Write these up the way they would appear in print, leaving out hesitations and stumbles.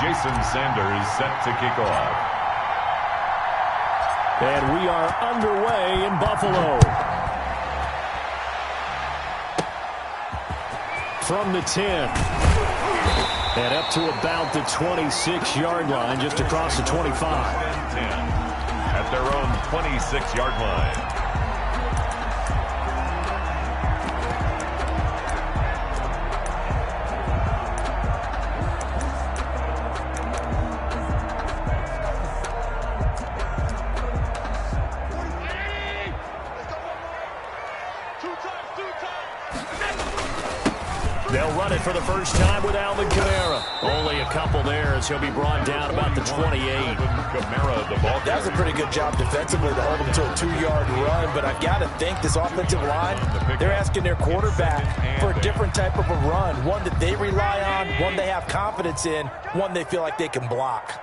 Jason Sanders set to kick off. And we are underway in Buffalo. From the 10. And up to about the 26-yard line, just across the 25. 10 at their own 26-yard line. They'll run it for the first time with Alvin Kamara. Only a couple there as he'll be brought down about the 28. Kamara, the ball. That was a pretty good job defensively to hold him to a 2-yard run, but I've got to think this offensive line, they're asking their quarterback for a different type of a run, one that they rely on, one they have confidence in, one they feel like they can block.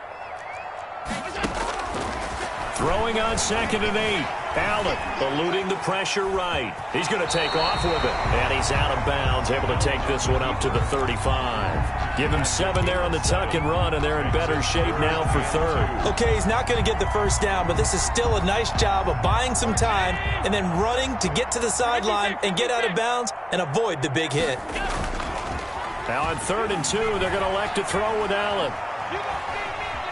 Throwing on 2nd and 8. Allen eluding the pressure right. He's going to take off with it. And he's out of bounds, able to take this one up to the 35. Give him 7 there on the tuck and run, and they're in better shape now for 3rd. Okay, he's not going to get the first down, but this is still a nice job of buying some time and then running to get to the sideline and get out of bounds and avoid the big hit. Now on 3rd and 2, they're going to elect to throw with Allen.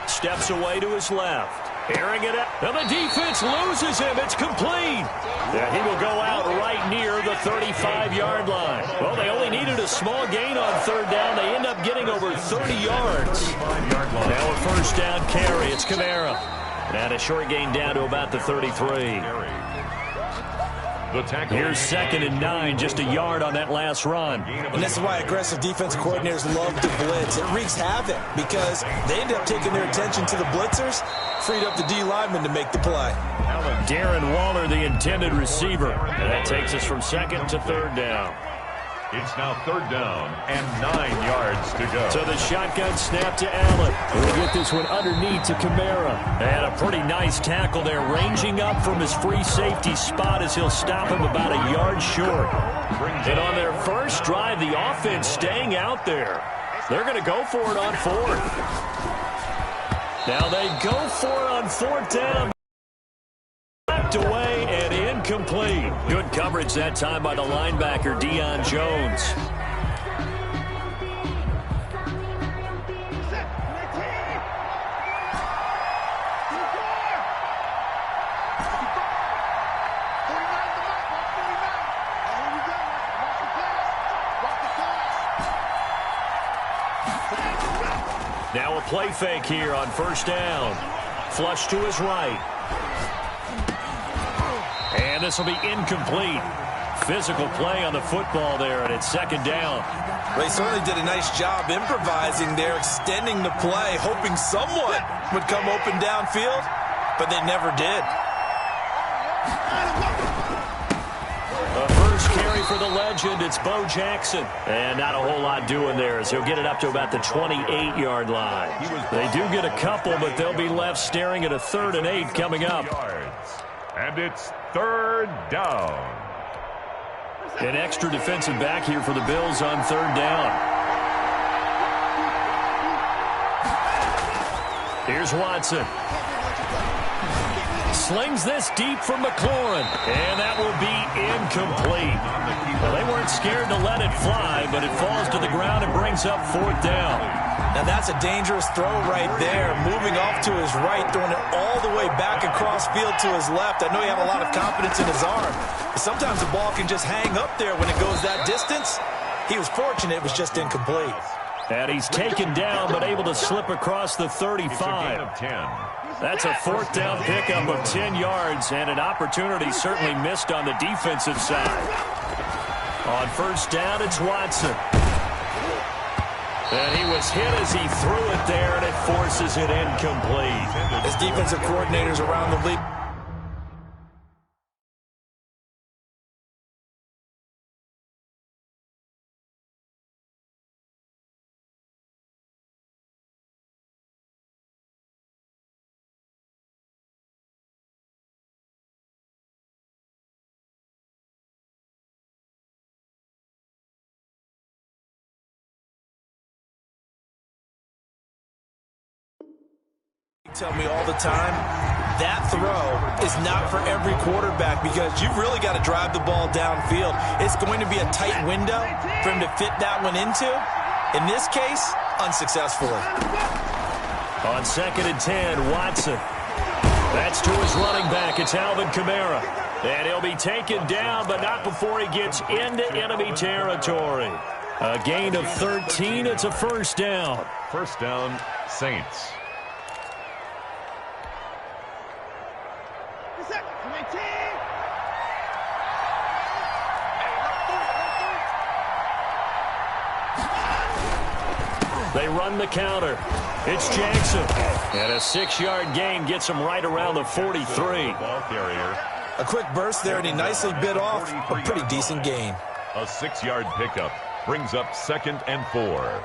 Steps away to his left. Airing it out. And the defense loses him. It's complete. Yeah, he will go out right near the 35-yard line. Well, they only needed a small gain on 3rd down. They end up getting over 30 yards. Now a first down carry. It's Kamara. And a short gain down to about the 33. Here's 2nd and 9, just a yard on that last run. And this is why aggressive defensive coordinators love to blitz. It wreaks havoc because they end up taking their attention to the blitzers, freed up the D lineman to make the play. Darren Waller, the intended receiver. And that takes us from 2nd to 3rd down. It's now 3rd down and 9 yards to go. So the shotgun snap to Allen. We'll get this one underneath to Kamara. And a pretty nice tackle there, ranging up from his free safety spot as he'll stop him about a yard short. And on their first drive, the offense staying out there. They're going to go for it on 4th. Now they go for it on 4th down. Knocked away and incomplete. Good coverage that time by the linebacker, Deion Jones. Now a play fake here on 1st down. Flush to his right. And this will be incomplete. Physical play on the football there, and it's 2nd down. They certainly did a nice job improvising there, extending the play, hoping someone would come open downfield, but they never did. The first carry for the legend, it's Bo Jackson. And not a whole lot doing there as he'll get it up to about the 28-yard line. They do get a couple, but they'll be left staring at a 3rd and 8 coming up. And it's 3rd down. An extra defensive back here for the Bills on 3rd down. Here's Watson. Slings this deep from McLaurin. And that will be incomplete. Well, they weren't scared to let it fly, but it falls to the ground and brings up 4th down. Now that's a dangerous throw right there. Moving off to his right, throwing it all the way back across field to his left. I know he had a lot of confidence in his arm, but sometimes the ball can just hang up there when it goes that distance. He was fortunate it was just incomplete. And he's taken down, but able to slip across the 35. That's a 4th down pickup of 10 yards, and an opportunity certainly missed on the defensive side. On 1st down, it's Watson. And he was hit as he threw it there, and it forces it incomplete. As defensive coordinators around the league Tell me all the time, that throw is not for every quarterback because you've really got to drive the ball downfield. It's going to be a tight window for him to fit that one into. In this case, unsuccessfully. On 2nd and 10, Watson. That's to his running back. It's Alvin Kamara. And he'll be taken down, but not before he gets into enemy territory. A gain of 13. It's a first down. First down, Saints. They run the counter. It's Jackson. And a 6-yard gain gets him right around the 43. Ball carrier. A quick burst there, and he nicely bit off a pretty decent gain. A 6-yard pickup brings up 2nd and 4.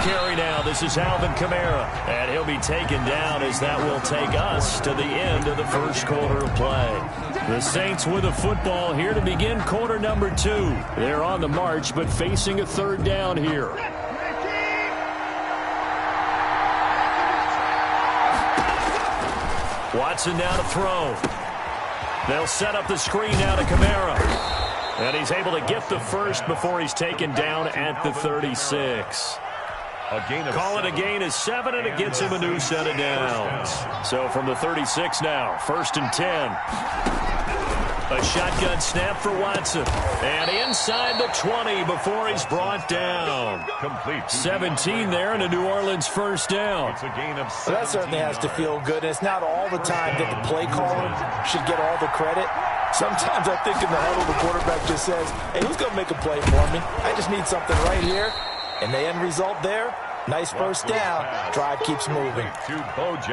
Carry now. This is Alvin Kamara, and he'll be taken down as that will take us to the end of the first quarter of play. The Saints with the football here to begin quarter number 2. They're on the march, but facing a third down here. Watson now to throw. They'll set up the screen now to Kamara. And he's able to get the first before he's taken down at the 36. Call it a gain of 7, and it gets him a new set of downs. So from the 36 now, 1st and 10. A shotgun snap for Watson. And inside the 20 before he's brought down. Complete. 17 there, and a New Orleans first down. It's a gain of 7. Well, that certainly has to feel good. And it's not all the time that the play caller should get all the credit. Sometimes I think in the huddle, the quarterback just says, hey, who's going to make a play for me? I just need something right here. And the end result there, nice first down. Drive keeps moving.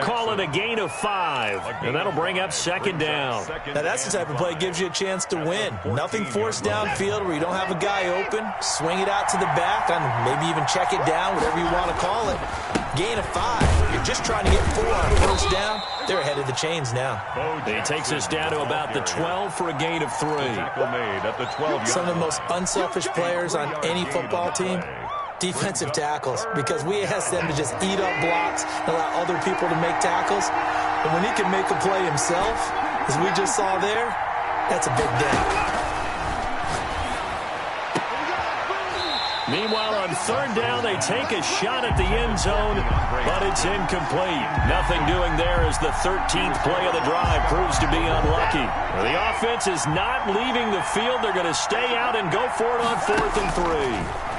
Call it a gain of 5, and that'll bring up 2nd down. Now, that's the type of play that gives you a chance to win. Nothing forced downfield where you don't have a guy open. Swing it out to the back, and maybe even check it down, whatever you want to call it. Gain of 5. You're just trying to get 4 on first down. They're ahead of the chains now. He takes us down to about the 12 for a gain of 3. Some of the most unselfish players on any football team, defensive tackles, because we ask them to just eat up blocks and allow other people to make tackles. And when he can make a play himself, as we just saw there, that's a big day. Meanwhile, on 3rd down, they take a shot at the end zone, but it's incomplete. Nothing doing there as the 13th play of the drive proves to be unlucky. The offense is not leaving the field. They're going to stay out and go for it on 4th and 3.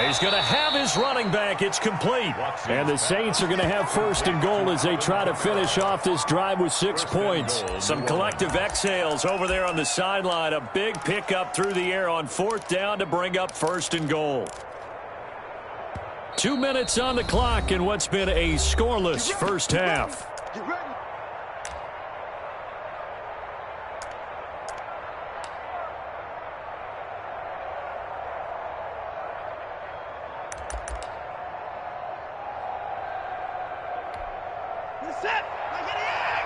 He's going to have his running back. It's complete. And the Saints are going to have 1st and goal as they try to finish off this drive with 6 points. Some collective exhales over there on the sideline. A big pickup through the air on 4th down to bring up 1st and goal. 2 minutes on the clock in what's been a scoreless first half.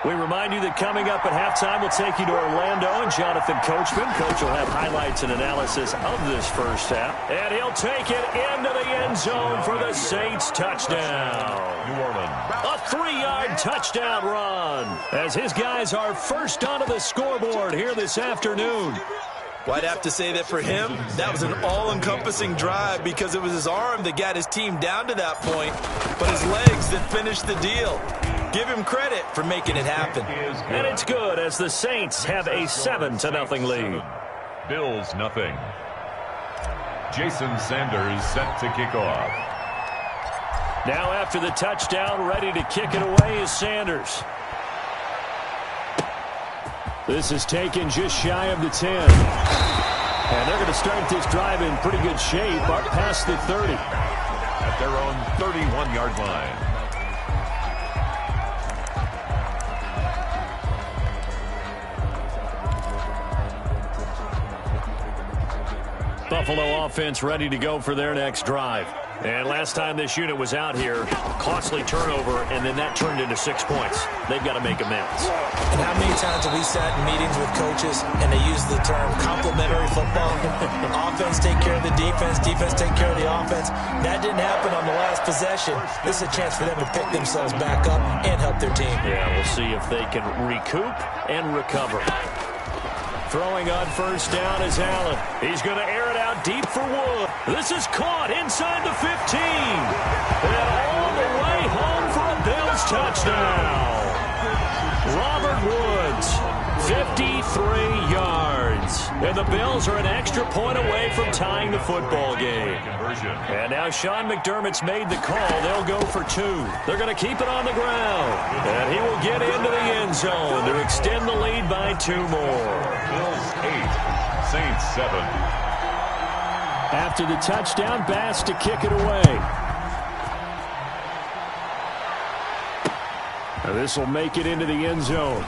We remind you that coming up at halftime, we'll take you to Orlando and Jonathan Coachman. Coach will have highlights and analysis of this first half. And he'll take it into the end zone for the Saints touchdown. New Orleans. A 3-yard touchdown run as his guys are first onto the scoreboard here this afternoon. Well, I'd have to say that for him, that was an all-encompassing drive because it was his arm that got his team down to that point, but his legs that finished the deal. Give him credit for making it happen. And it's good as the Saints have a 7-0 lead. Bills nothing. Jason Sanders set to kick off. Now after the touchdown, ready to kick it away is Sanders. This is taken just shy of the 10. And they're going to start this drive in pretty good shape up past the 30. At their own 31-yard line. Buffalo offense ready to go for their next drive. And last time this unit was out here, costly turnover, and then that turned into 6 points. They've got to make amends. And how many times have we sat in meetings with coaches and they use the term complementary football? Offense take care of the defense, defense take care of the offense. That didn't happen on the last possession. This is a chance for them to pick themselves back up and help their team. Yeah, we'll see if they can recoup and recover. Throwing on first down is Allen. He's going to air it out deep for Wood. This is caught inside the 15. And all the way home for a Bills touchdown. Robert Woods, 53 yards. And the Bills are an extra point away from tying the football game. And now Sean McDermott's made the call. They'll go for 2. They're going to keep it on the ground. And he will get into the end zone to extend the lead by 2 more. Bills 8, Saints 7. After the touchdown, Bass to kick it away. Now this will make it into the end zone.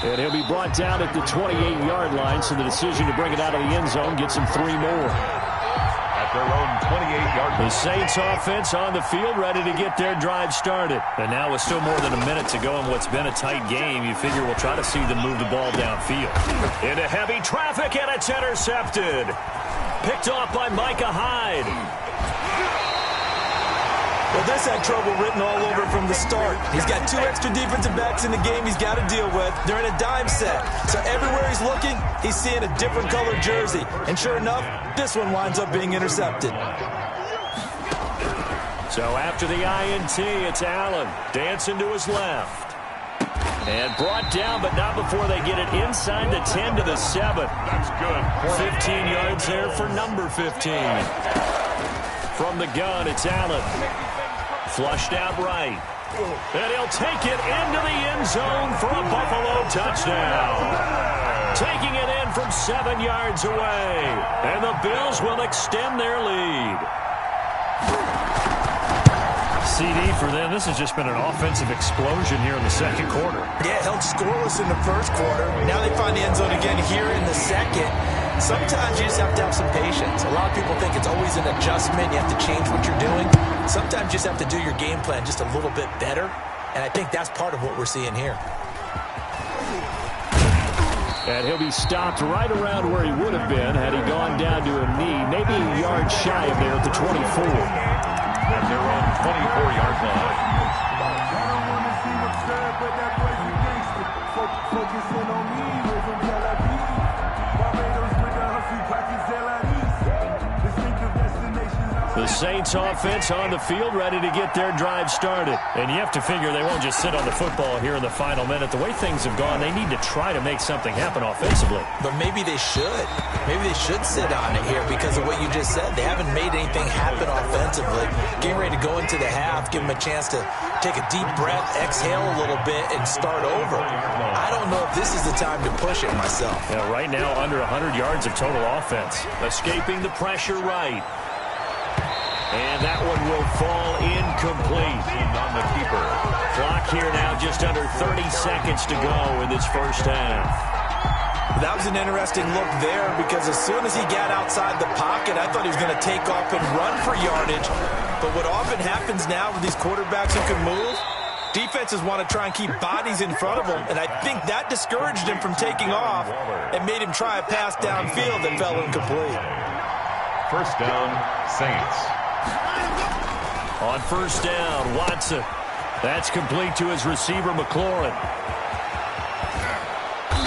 And he'll be brought down at the 28-yard line, so the decision to bring it out of the end zone gets him 3 more. At their own 28-yard line. The Saints offense on the field, ready to get their drive started. And now with still more than a minute to go in what's been a tight game, you figure we'll try to see them move the ball downfield. Into heavy traffic, and it's intercepted. Picked off by Micah Hyde. Well, this had trouble written all over from the start. He's got 2 extra defensive backs in the game he's got to deal with. They're in a dime set. So everywhere he's looking, he's seeing a different colored jersey. And sure enough, this one winds up being intercepted. So after the INT, it's Allen dancing to his left. And brought down, but not before they get it inside the 10 to the 7. That's good. 15 yards there for number 15. From the gun, it's Allen. Flushed out right. And he'll take it into the end zone for a Buffalo touchdown. Taking it in from 7 yards away. And the Bills will extend their lead. CD for them. This has just been an offensive explosion here in the second quarter. Yeah, held scoreless in the first quarter. Now they find the end zone again here in the second. Sometimes you just have to have some patience. A lot of people think it's always an adjustment. You have to change what you're doing. Sometimes you just have to do your game plan just a little bit better. And I think that's part of what we're seeing here. And he'll be stopped right around where he would have been had he gone down to a knee, maybe a yard shy of there at the 24. At their own 24-yard line. The Saints offense on the field ready to get their drive started. And you have to figure they won't just sit on the football here in the final minute. The way things have gone, they need to try to make something happen offensively. But maybe they should. Maybe they should sit on it here because of what you just said. They haven't made anything happen offensively. Getting ready to go into the half, give them a chance to take a deep breath, exhale a little bit, and start over. I don't know if this is the time to push it myself. Yeah, right now, under 100 yards of total offense. Escaping the pressure right. And that one will fall incomplete. On the keeper. Clock here now just under 30 seconds to go in this first half. That was an interesting look there because as soon as he got outside the pocket, I thought he was going to take off and run for yardage. But what often happens now with these quarterbacks who can move, defenses want to try and keep bodies in front of them, and I think that discouraged him from taking off and made him try a pass downfield that fell incomplete. First down, Saints. On first down, Watson. That's complete to his receiver, McLaurin.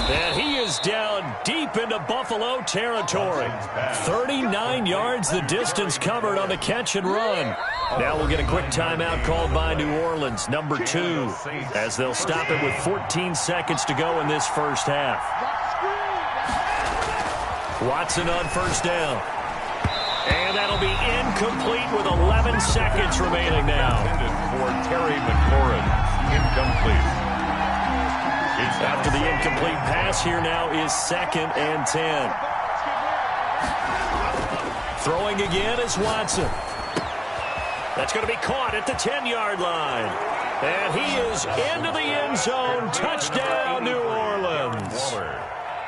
And he is down deep into Buffalo territory. 39 yards the distance covered on the catch and run. Now we'll get a quick timeout called by New Orleans, number 2, as they'll stop it with 14 seconds to go in this first half. Watson on first down. And that'll be incomplete with 11 seconds remaining now. For Terry McLaurin, incomplete. After the incomplete pass, here now is 2nd and 10. Throwing again is Watson. That's going to be caught at the 10-yard line. And he is into the end zone. Touchdown, New Orleans.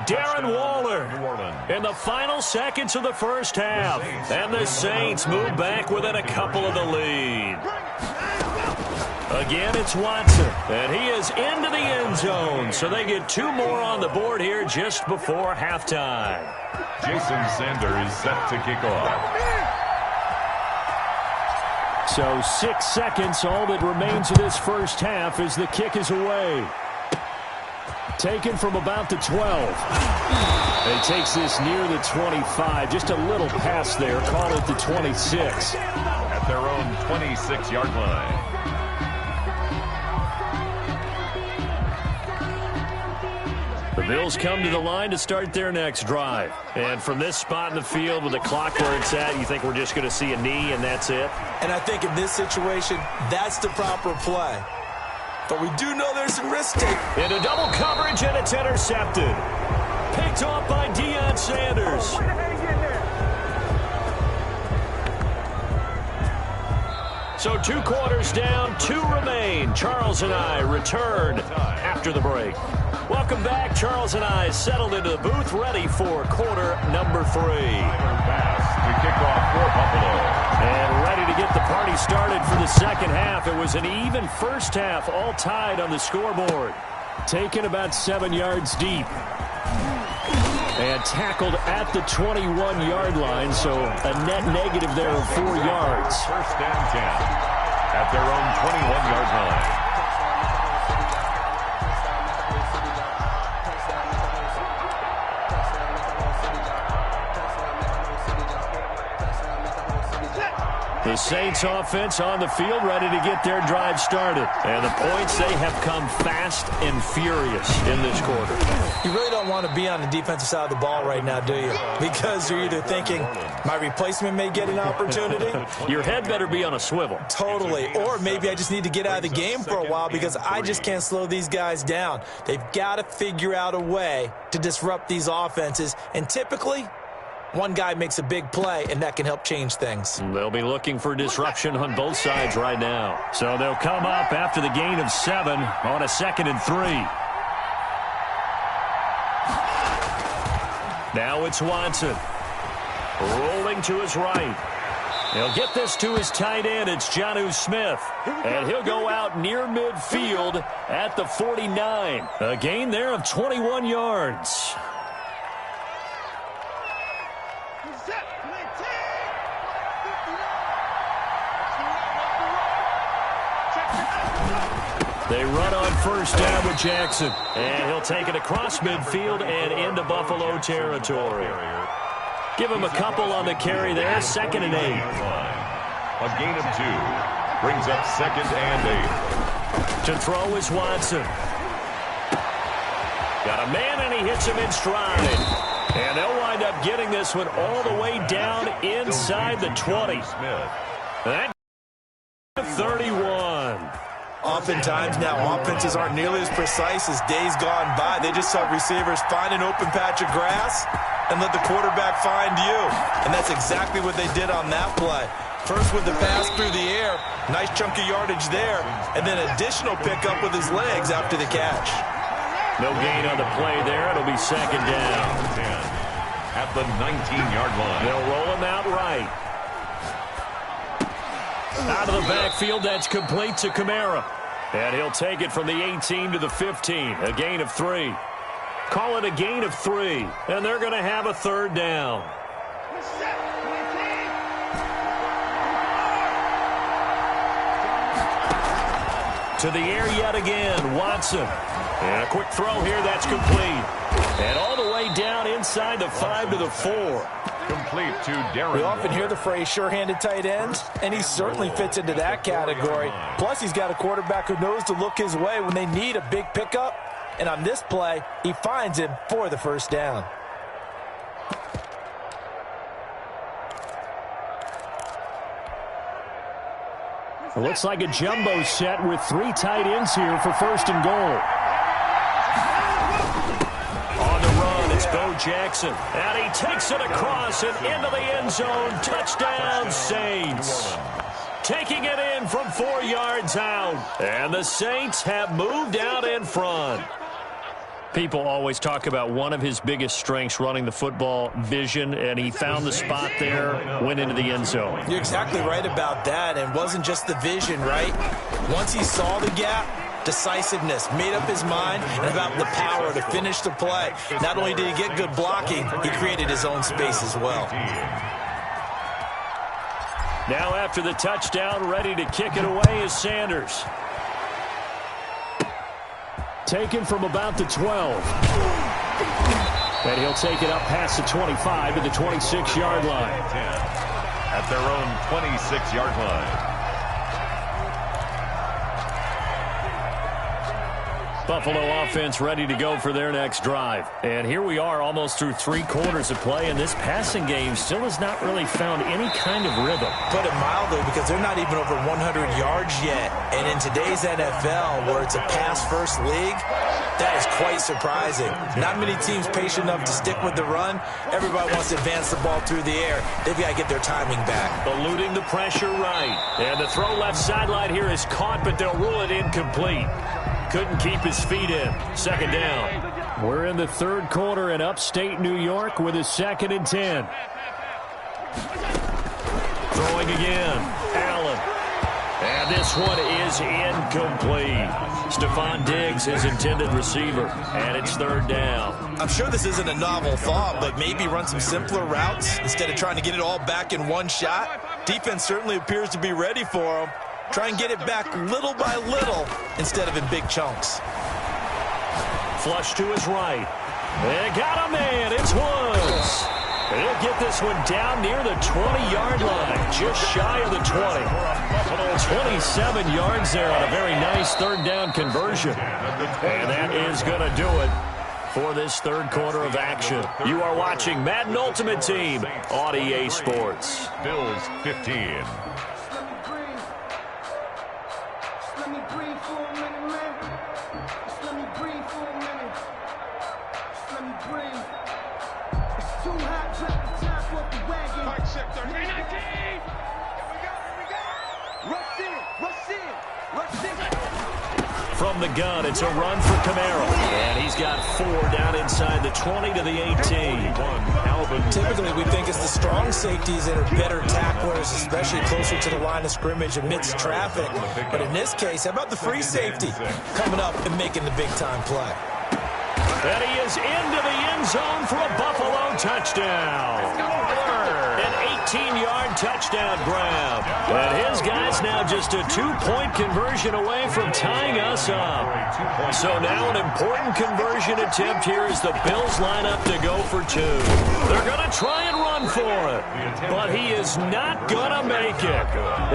Darren Waller in the final seconds of the first half. And the Saints move back within a couple of the lead. Again, it's Watson, and he is into the end zone. So they get 2 more on the board here just before halftime. Jason Sander is set to kick off. So 6 seconds, all that remains of this first half as the kick is away. Taken from about the 12. And he takes this near the 25. Just a little pass there. Call it the 26. At their own 26-yard line. The Bills come to the line to start their next drive. And from this spot in the field with the clock where it's at, you think we're just going to see a knee and that's it? And I think in this situation, that's the proper play. But we do know there's some risk taken. Into double coverage, and it's intercepted. Picked off by Deion Sanders. So 2 quarters down, 2 remain. Charles and I return after the break. Welcome back. Charles and I settled into the booth, ready for quarter number 3. Pass to kick off for Buffalo. And ready to get the party started for the second half. It was an even first half, all tied on the scoreboard. Taken about 7 yards deep. And tackled at the 21-yard line, so a net negative there of 4 yards. First and 10 at their own 21-yard line. The Saints offense on the field, ready to get their drive started. And the points, they have come fast and furious in this quarter. You really don't want to be on the defensive side of the ball right now, do you? Because you're either thinking, my replacement may get an opportunity. Your head better be on a swivel. Totally. Or maybe I just need to get out of the game for a while because I just can't slow these guys down. They've got to figure out a way to disrupt these offenses. And typically, one guy makes a big play, and that can help change things. They'll be looking for disruption on both sides right now. So they'll come up after the gain of 7 on a 2nd and 3. Now it's Watson. Rolling to his right. He'll get this to his tight end. It's Jonnu Smith. And he'll go out near midfield at the 49. A gain there of 21 yards. They run on first down with Jackson. And he'll take it across midfield and into Buffalo territory. Give him a couple on the carry there. 2nd and 8. A gain of 2. Brings up 2nd and 8. To throw is Watson. Got a man, and he hits him in stride. And they'll wind up getting this one all the way down inside the 20. That 31. Oftentimes now, offenses aren't nearly as precise as days gone by. They just saw receivers find an open patch of grass and let the quarterback find you. And that's exactly what they did on that play. First with the pass through the air, nice chunk of yardage there, and then additional pickup with his legs after the catch. No gain on the play there. It'll be 2nd down. At the 19-yard line. They'll roll him out right. Out of the backfield, that's complete to Kamara. And he'll take it from the 18 to the 15. A gain of 3. Call it a gain of 3. And they're going to have a 3rd down. To the air yet again, Watson. And a quick throw here, that's complete. And all the way down inside the 5 to the 4. Complete to Darren. We often hear the phrase sure-handed tight ends, and he certainly fits into that category. Plus, he's got a quarterback who knows to look his way when they need a big pickup. And on this play, he finds him for the 1st down. It looks like a jumbo set with 3 tight ends here for 1st and goal. On the run, it's Bo Jackson. And he takes it across and into the end zone. Touchdown, Saints. Taking it in from 4 yards out. And the Saints have moved out in front. People always talk about one of his biggest strengths running the football, vision, and he found the spot there, went into the end zone. You're exactly right about that, and it wasn't just the vision, right? Once he saw the gap, decisiveness, made up his mind, and about the power to finish the play. Not only did he get good blocking, he created his own space as well. Now after the touchdown, ready to kick it away is Sanders. Taken from about the 12. And he'll take it up past the 25 to the 26-yard line. At their own 26-yard line. Buffalo offense ready to go for their next drive. And here we are almost through 3 quarters of play, and this passing game still has not really found any kind of rhythm. Put it mildly, because they're not even over 100 yards yet. And in today's NFL, where it's a pass-first league, that is quite surprising. Not many teams patient enough to stick with the run. Everybody wants to advance the ball through the air. They've got to get their timing back. Eluding the pressure right. And the throw left sideline here is caught, but they'll rule it incomplete. Couldn't keep his feet in. Second down. We're in the third quarter in upstate New York with a 2nd and 10. Throwing again. Allen. And this one is incomplete. Stephon Diggs, his intended receiver. And it's 3rd down. I'm sure this isn't a novel thought, but maybe run some simpler routes instead of trying to get it all back in one shot. Defense certainly appears to be ready for him. Try and get it back little by little instead of in big chunks. Flush to his right. They got a man. It's Woods. He'll get this one down near the 20-yard line, just shy of the 20. 27 yards there on a very nice 3rd down conversion. And that is going to do it for this third quarter of action. You are watching Madden Ultimate Team on EA Sports. Bills 15. From the gun, it's a run for Camaro. And he's got 4 down inside the 20 to the 18. Typically, we think it's the strong safeties that are better tacklers, especially closer to the line of scrimmage amidst traffic. But in this case, how about the free safety coming up and making the big-time play? And he is into the end zone for a Buffalo touchdown. An 18-yard touchdown grab. And his guy's now just a 2-point conversion away from tying us up. So now an important conversion attempt here as the Bills line up to go for 2. They're going to try and run for it, but he is not going to make it.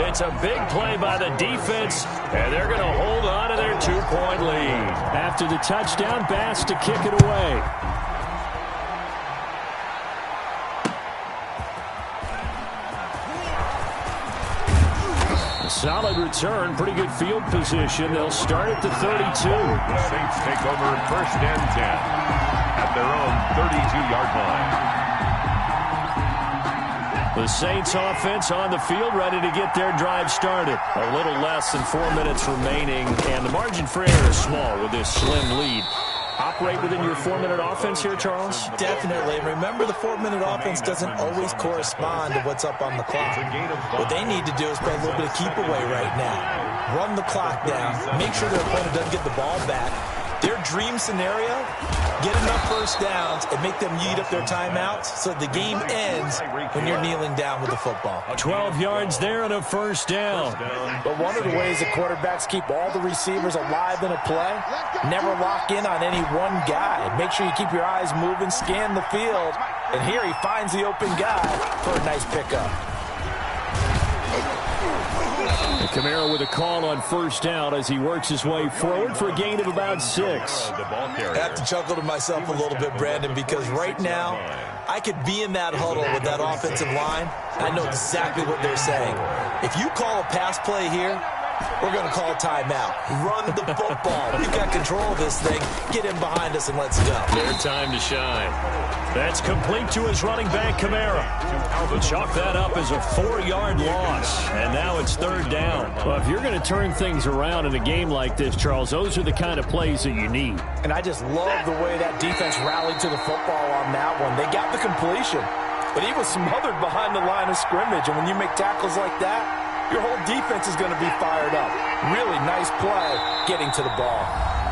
It's a big play by the defense, and they're going to hold on to their 2-point lead. After the touchdown, Bass to kick it away. Solid return, pretty good field position. They'll start at the 32. The Saints take over 1st and 10 at their own 32-yard line. The Saints offense on the field, ready to get their drive started. A little less than 4 minutes remaining, and the margin for error is small with this slim lead. Operate within your 4-minute offense here, Charles? Definitely. Remember, the 4-minute offense doesn't always correspond to what's up on the clock. What they need to do is play a little bit of keep away right now. Run the clock down. Make sure their opponent doesn't get the ball back. Their dream scenario, get enough 1st downs and make them eat up their timeouts so the game ends when you're kneeling down with the football. 12 yards there and a 1st down. But one of the ways that quarterbacks keep all the receivers alive in a play, never lock in on any one guy. Make sure you keep your eyes moving, scan the field. And here he finds the open guy for a nice pickup. Camaro with a call on 1st down as he works his way forward for a gain of about 6. I have to chuckle to myself a little bit, Brandon, because right now I could be in that huddle with that offensive line. I know exactly what they're saying. If you call a pass play here, We're going to call timeout. Run the football. We've got control of this thing. Get him behind us and let's go. Their time to shine. That's complete to his running back, Kamara. But chalk that up as a 4-yard loss. And now it's third down. Well, if you're going to turn things around in a game like this, Charles, those are the kind of plays that you need. And I just love the way that defense rallied to the football on that one. They got the completion. But he was smothered behind the line of scrimmage. And when you make tackles like that, your whole defense is going to be fired up. Really nice play getting to the ball.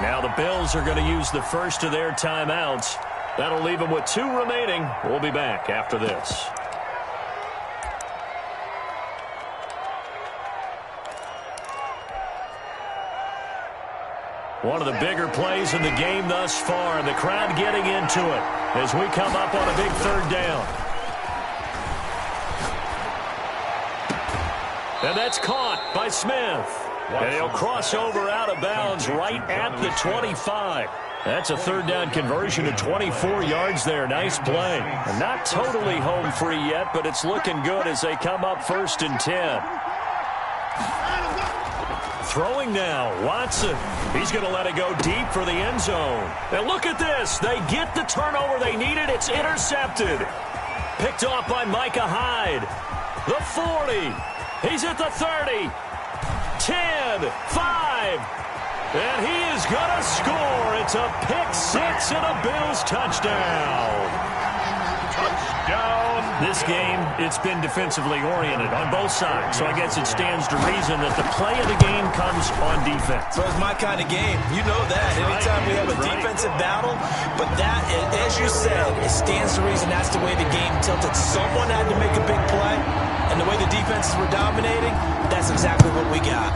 Now the Bills are going to use the first of their timeouts. That'll leave them with 2 remaining. We'll be back after this. One of the bigger plays in the game thus far. The crowd getting into it as we come up on a big third down. And that's caught by Smith. And he'll cross over out of bounds right at the 25. That's a third down conversion of 24 yards there. Nice play. And not totally home free yet, but it's looking good as they come up 1st and 10. Throwing now, Watson. He's going to let it go deep for the end zone. And look at this. They get the turnover they needed. It's intercepted. Picked off by Micah Hyde. The 40. He's at the 30, 10, 5, and he is going to score. It's a pick-6 and a Bills touchdown. Touchdown. This game, it's been defensively oriented on both sides, so I guess it stands to reason that the play of the game comes on defense. So it's my kind of game. You know that. Anytime we have a defensive battle, but that, as you said, it stands to reason that's the way the game tilted. Someone had to make a big play. And the way the defenses were dominating, that's exactly what we got.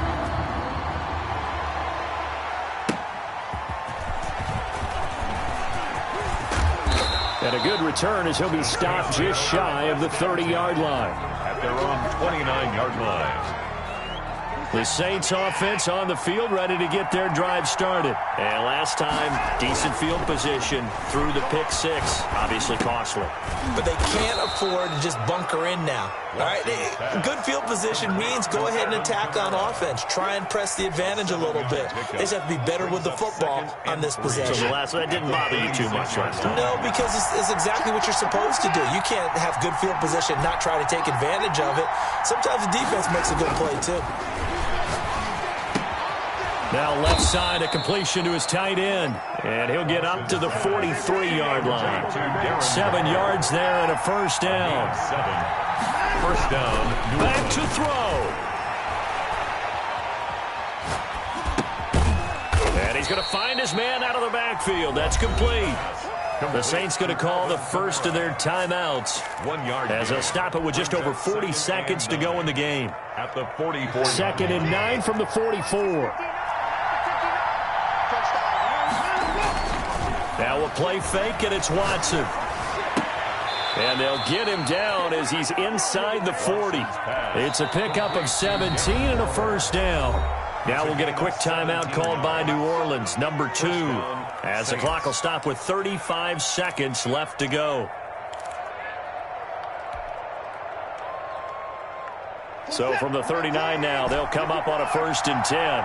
And a good return as he'll be stopped just shy of the 30-yard line. At their own 29-yard line. The Saints offense on the field, ready to get their drive started. And last time, decent field position through the pick-6. Obviously costly. But they can't afford to just bunker in now. All right, good field position means go ahead and attack on offense. Try and press the advantage a little bit. They just have to be better with the football on this possession. So the last one, that didn't bother you too much last time. No, because it's exactly what you're supposed to do. You can't have good field position, not try to take advantage of it. Sometimes the defense makes a good play, too. Now left side, a completion to his tight end. And he'll get up to the 43-yard line. 7 yards there and a first down. First down. Back to throw. And he's going to find his man out of the backfield. That's complete. The Saints going to call the first of their timeouts 1 yard. as they'll stop it with just over 40 seconds to go in the game. At the 44. 2nd and 9 from the 44. Now a play fake, and it's Watson. And they'll get him down as he's inside the 40. It's a pickup of 17 and a first down. Now we'll get a quick timeout called by New Orleans, number 2, as the clock will stop with 35 seconds left to go. So from the 39 now, they'll come up on a 1st and 10.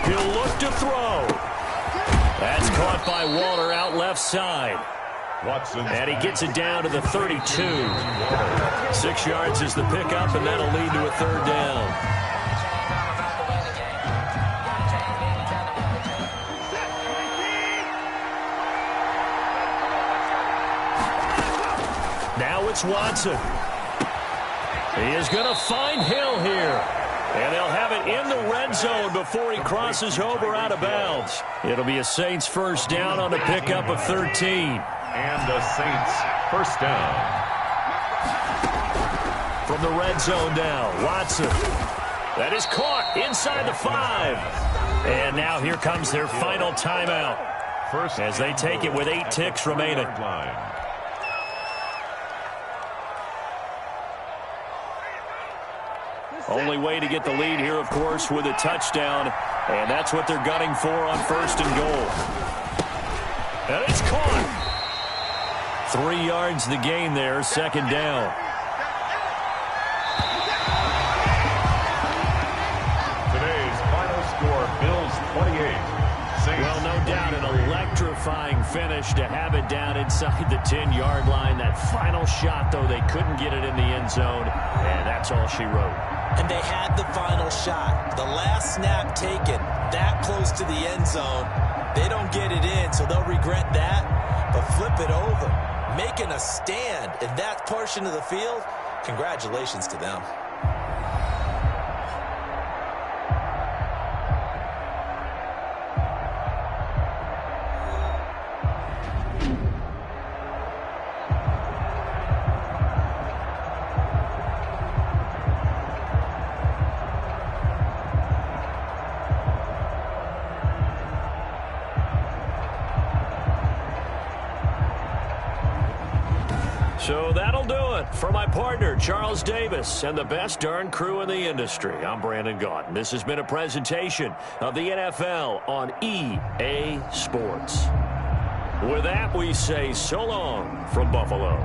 He'll look to throw. That's caught by Waller out left side. Watson. And he gets it down to the 32. 6 yards is the pickup, and that'll lead to a third down. Now it's Watson. He is going to find Hill here. And they'll have it in the red zone before he crosses over out of bounds. It'll be a Saints first down on the pickup of 13. And the Saints first down. From the red zone now, Watson. That is caught inside the 5. And now here comes their final timeout as they take it with 8 ticks remaining. Only way to get the lead here, of course, with a touchdown. And that's what they're gunning for on 1st and goal. And it's caught. 3 yards the gain there, 2nd down. about an electrifying finish to have it down inside the 10-yard line. That final shot, though, they couldn't get it in the end zone, and that's all she wrote. And they had the final shot. The last snap taken that close to the end zone. They don't get it in, so they'll regret that. But flip it over, making a stand in that portion of the field, congratulations to them. So that'll do it for my partner, Charles Davis, and the best darn crew in the industry. I'm Brandon Gaudin. This has been a presentation of the NFL on EA Sports. With that, we say so long from Buffalo.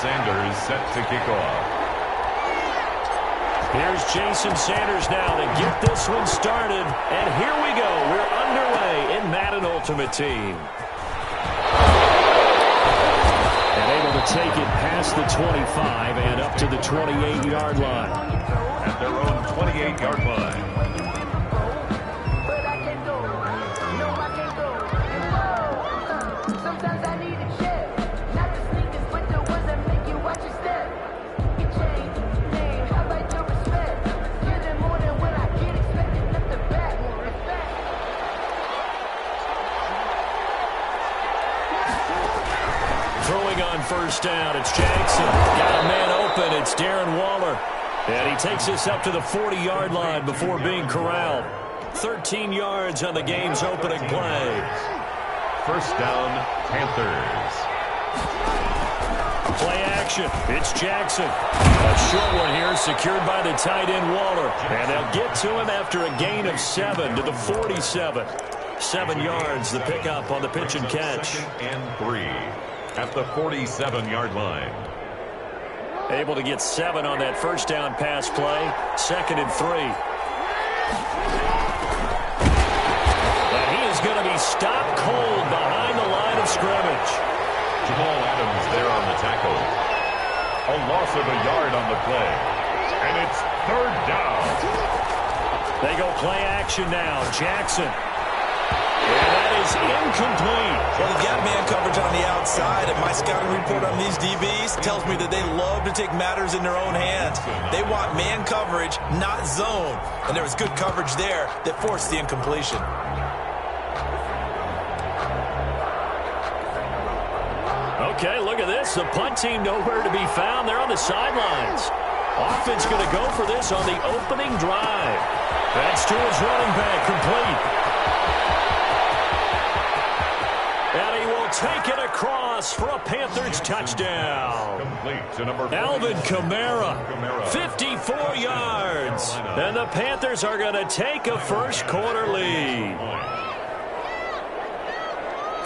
Sanders set to kick off. Here's Jason Sanders now to get this one started. And here we go. We're underway in Madden Ultimate Team. And able to take it past the 25 and up to the 28-yard line. At their own 28-yard line. First down, it's Jackson. Got a man open, it's Darren Waller. And he takes us up to the 40-yard line before being corralled. 13 yards on the game's opening play. First down, Panthers. Play action, it's Jackson. A short one here, secured by the tight end Waller. And they'll get to him after a gain of 7 to the 47. 7 yards, the pickup on the pitch and catch. Second and 3. At the 47-yard line. Able to get 7 on that first down pass play. 2nd and 3. And he is going to be stopped cold behind the line of scrimmage. Jamal Adams there on the tackle. A loss of a yard on the play. And it's 3rd down. They go play action now. Jackson. And that is incomplete. Well, they've got man coverage on the outside, and my scouting report on these DBs tells me that they love to take matters in their own hands. They want man coverage, not zone. And there was good coverage there that forced the incompletion. Okay, look at this. The punt team nowhere to be found. They're on the sidelines. Offense going to go for this on the opening drive. That's to his running back, complete. And he will take it across for a Panthers touchdown. Complete to number Alvin Kamara, 54 yards. And the Panthers are going to take a first quarter lead.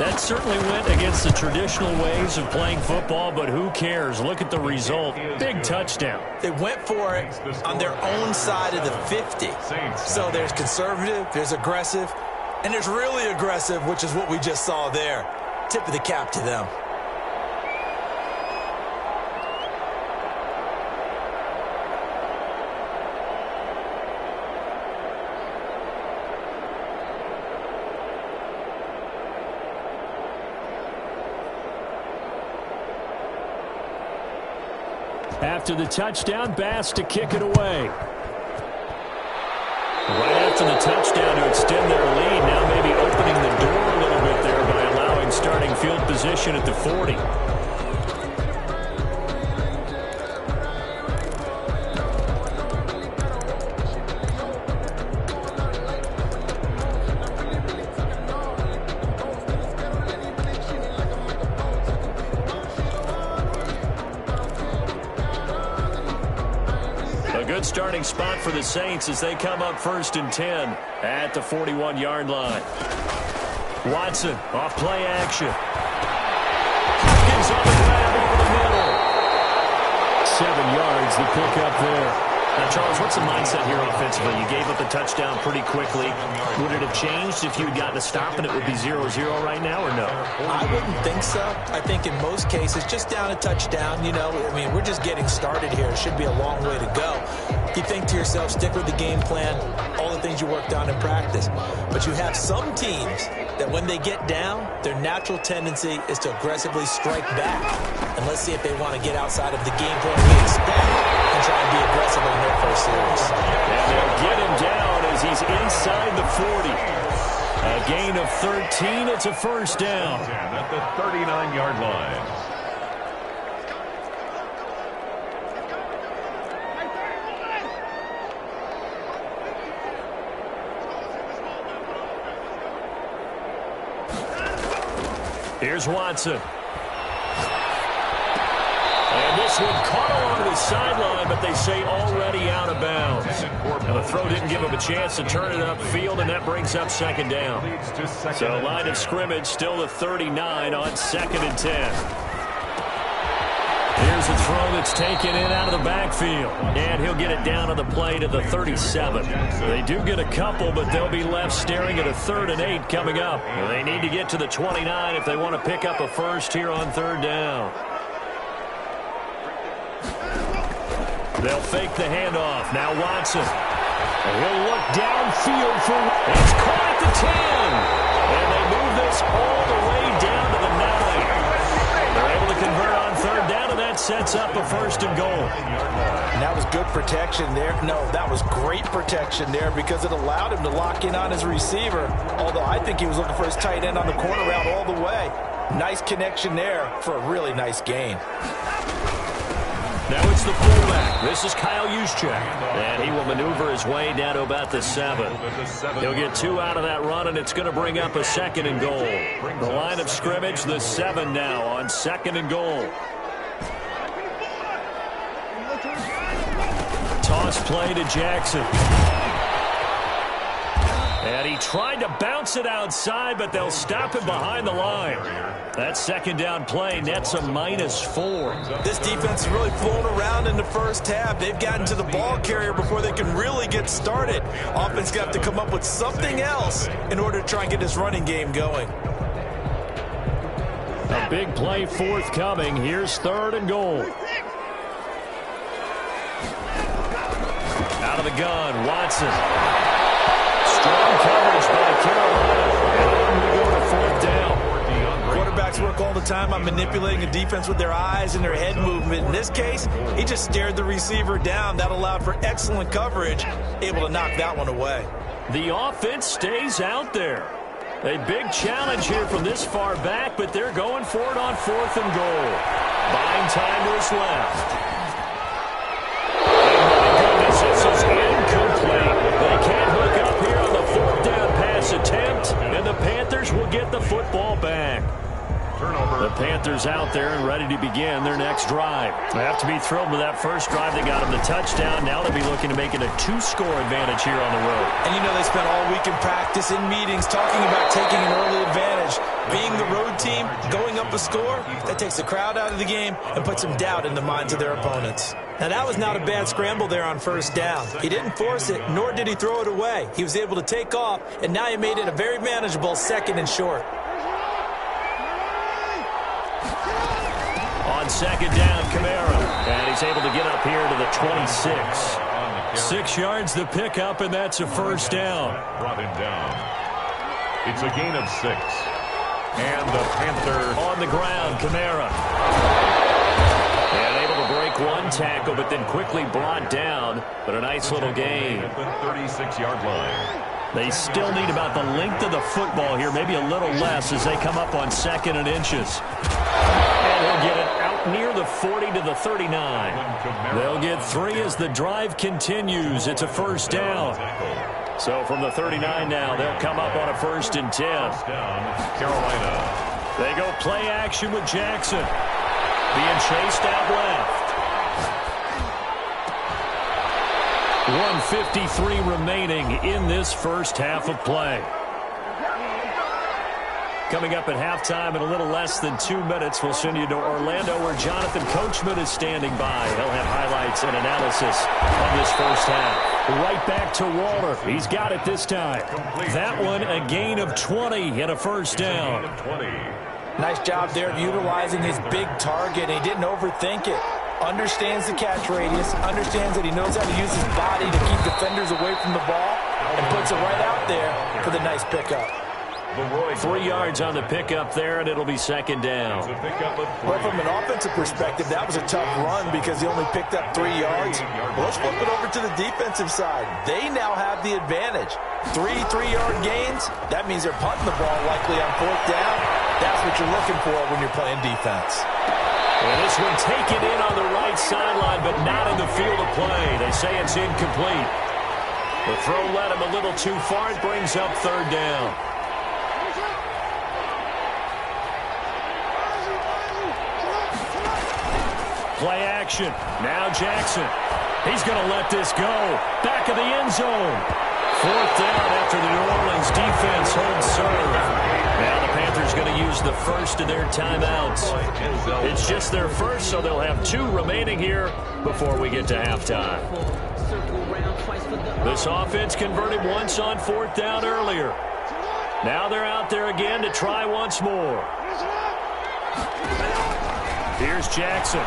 That certainly went against the traditional ways of playing football, but who cares? Look at the result. Big touchdown. They went for it on their own side of the 50. So there's conservative, there's aggressive, and there's really aggressive, which is what we just saw there. Tip of the cap to them. After the touchdown, Bass to kick it away. Right after the touchdown to extend their lead, now maybe opening the door a little bit there by allowing starting field position at the 40. Good starting spot for the Saints as they come up 1st and 10 at the 41-yard line. Watson off play action. Hopkins on the grab over the middle. 7 yards, the pickup there. Now, Charles, what's the mindset here offensively? You gave up a touchdown pretty quickly. Would it have changed if you had gotten a stop and it would be 0-0 right now, or no? I wouldn't think so. I think in most cases, just down a touchdown, you know, I mean, we're just getting started here. It should be a long way to go. You think to yourself, stick with the game plan, all the things you worked on in practice. But you have some teams that when they get down, their natural tendency is to aggressively strike back. And let's see if they want to get outside of the game plan we expect and try and be aggressive in their first series. And they'll get him down as he's inside the 40. A gain of 13. It's a first down. At the 39-yard line. Here's Watson. And this one caught along the sideline, but they say already out of bounds. And the throw didn't give him a chance to turn it upfield, and that brings up 2nd down. So line of scrimmage still the 39 on 2nd and 10. Here's Here's a throw that's taken in out of the backfield. And he'll get it down to the play to the 37. They do get a couple, but they'll be left staring at a 3rd and 8 coming up. They need to get to the 29 if they want to pick up a first here on 3rd down. They'll fake the handoff. Now Watson. He'll look downfield for... It's caught at the 10. And they move this all the way down to the 9. They're able to convert on 3rd down, and that sets up a 1st and goal. And that was good protection there. No, that was great protection there because it allowed him to lock in on his receiver. Although I think he was looking for his tight end on the corner route all the way. Nice connection there for a really nice gain. Now it's the fullback. This is Kyle Juszczyk. And he will maneuver his way down to about the 7. He'll get 2 out of that run, and it's going to bring up a 2nd and goal. The line of scrimmage, the 7 now on 2nd and goal. Toss play to Jackson. And he tried to bounce it outside, but they'll stop him behind the line. That 2nd down play nets a -4. This defense is really flown around in the first half. They've gotten to the ball carrier before they can really get started. Offense got to come up with something else in order to try and get this running game going. A big play forthcoming. Here's 3rd and goal. Out of the gun, Watson. Strong coverage by Carolina. And we go to 4th down. Quarterbacks work all the time on manipulating a defense with their eyes and their head movement. In this case, he just stared the receiver down. That allowed for excellent coverage, able to knock that one away. The offense stays out there. A big challenge here from this far back, but they're going for it on 4th and goal. Buying time to his left. This is incomplete. They can't hook up here on the 4th down pass attempt, and the Panthers will get the football back. The Panthers out there and ready to begin their next drive. They have to be thrilled with that first drive. They got them the touchdown. Now they'll be looking to make it a 2-score advantage here on the road. And you know they spent all week in practice, in meetings, talking about taking an early advantage. Being the road team, going up a score, that takes the crowd out of the game and puts some doubt in the minds of their opponents. Now that was not a bad scramble there on 1st down. He didn't force it, nor did he throw it away. He was able to take off, and now he made it a very manageable 2nd and short. On 2nd down, Kamara. And he's able to get up here to the 26. 6 yards the pickup, and that's a 1st down. Brought him down. It's a gain of 6. And the Panthers on the ground, Kamara. And able to break one tackle, but then quickly brought down. But a nice little gain. At the 36-yard line. They still need about the length of the football here, maybe a little less as they come up on 2nd and inches. And he'll get it out near the 40 to the 39. They'll get 3 as the drive continues. It's a 1st down. So from the 39 now, they'll come up on a 1st and 10. Carolina. They go play action with Jackson. Being chased out left. 1:53 remaining in this first half of play. Coming up at halftime in a little less than 2 minutes, we'll send you to Orlando where Jonathan Coachman is standing by. He'll have highlights and analysis of this first half. Right back to Walter. He's got it this time. That one a gain of 20 and a 1st down. Nice job there of utilizing his big target. He didn't overthink it. Understands the catch radius, understands that he knows how to use his body to keep defenders away from the ball, and puts it right out there for the nice pickup. 3 yards on the pickup there, and it'll be 2nd down. Well, from an offensive perspective, that was a tough run because he only picked up 3 yards. Well, let's flip it over to the defensive side. They now have the advantage. 3 3-yard gains, that means they're punting the ball likely on 4th down. That's what you're looking for when you're playing defense. And this one taken in on the right sideline, but not in the field of play. They say it's incomplete. The throw led him a little too far. It brings up 3rd down. Play action. Now Jackson. He's going to let this go. Back of the end zone. 4th down after the New Orleans defense holds serve. Now the Panthers Panthers going to use the first of their timeouts. It's just their first, so they'll have 2 remaining here before we get to halftime. This offense converted once on 4th down earlier. Now they're out there again to try once more. Here's Jackson.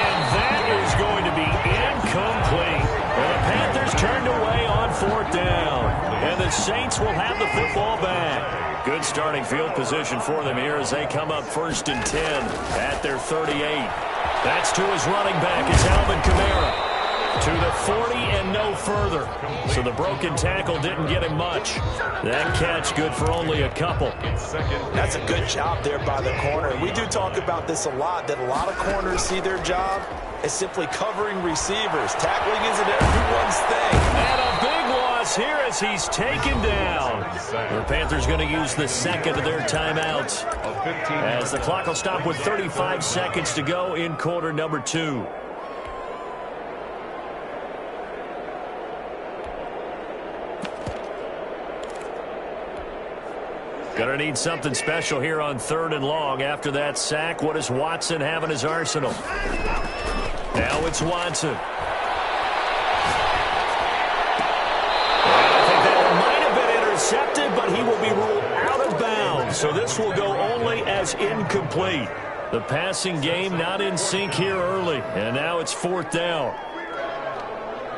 And that is going to be incomplete. And the Panthers turned away on 4th down. And the Saints will have the football back. Good starting field position for them here as they come up 1st and 10 at their 38. That's to his running back. It's Alvin Kamara. To the 40 and no further. So the broken tackle didn't get him much. That catch good for only a couple. That's a good job there by the corner. We do talk about this a lot, that a lot of corners see their job as simply covering receivers. Tackling isn't everyone's thing. And a big loss here as he's taken down. The Panthers going to use the second of their timeouts as the clock will stop with 35 seconds to go in quarter number 2. Going to need something special here on 3rd and long. After that sack, what does Watson have in his arsenal? Now it's Watson. And I think that might have been intercepted, but he will be ruled out of bounds. So this will go only as incomplete. The passing game not in sync here early. And now it's 4th down.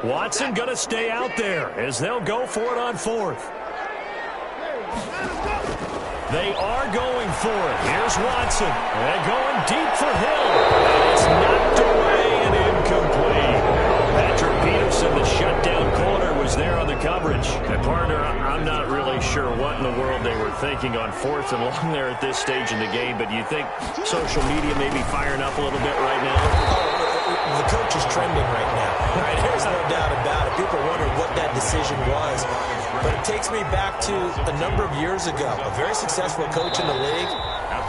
Watson going to stay out there as they'll go for it on 4th. They are going for it. Here's Watson. And going deep for Hill. And it's knocked away and incomplete. Patrick Peterson, the shutdown corner, was there on the coverage. And partner, I'm not really sure what in the world they were thinking on 4th and long there at this stage in the game, but do you think social media may be firing up a little bit right now? The coach is trending right now. Right? There's no doubt about it. People wonder what that decision was. But it takes me back to a number of years ago. A very successful coach in the league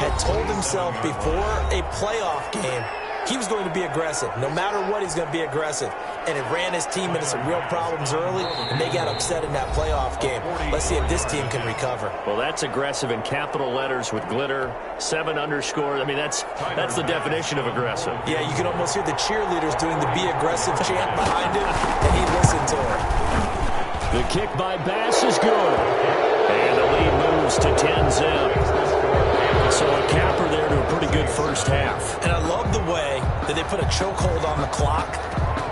had told himself before a playoff game he was going to be aggressive. No matter what, he's going to be aggressive. And it ran his team into some real problems early, and they got upset in that playoff game. Let's see if this team can recover. Well, that's aggressive in capital letters with glitter, 7 underscore. I mean, that's the definition of aggressive. Yeah, you can almost hear the cheerleaders doing the be aggressive chant behind him, and he listened to her. The kick by Bass is good. And the lead moves to 10-zip. So a capper there to a pretty good first half. And I love the way that they put a chokehold on the clock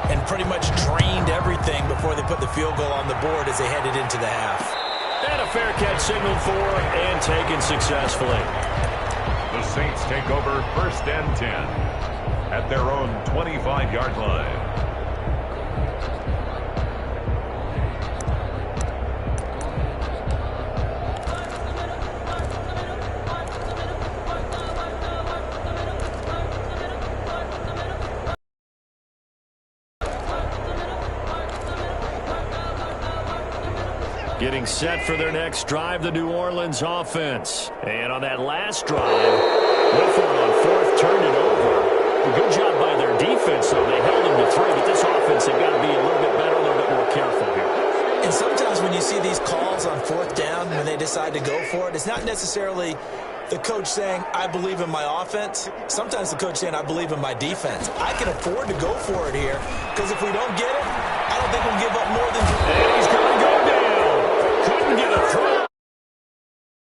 and pretty much drained everything before they put the field goal on the board as they headed into the half. And a fair catch signaled for and taken successfully. The Saints take over 1st and 10 at their own 25-yard line. Getting set for their next drive, the New Orleans offense. And on that last drive, went for it on 4th, turned it over. A good job by their defense, though. They held them to 3, but this offense, they've got to be a little bit better, a little bit more careful here. And sometimes when you see these calls on 4th down, when they decide to go for it, it's not necessarily the coach saying, I believe in my offense. Sometimes the coach saying, I believe in my defense. I can afford to go for it here, because if we don't get it, I don't think we'll give up more than... And he's going to go down. Couldn't get a throw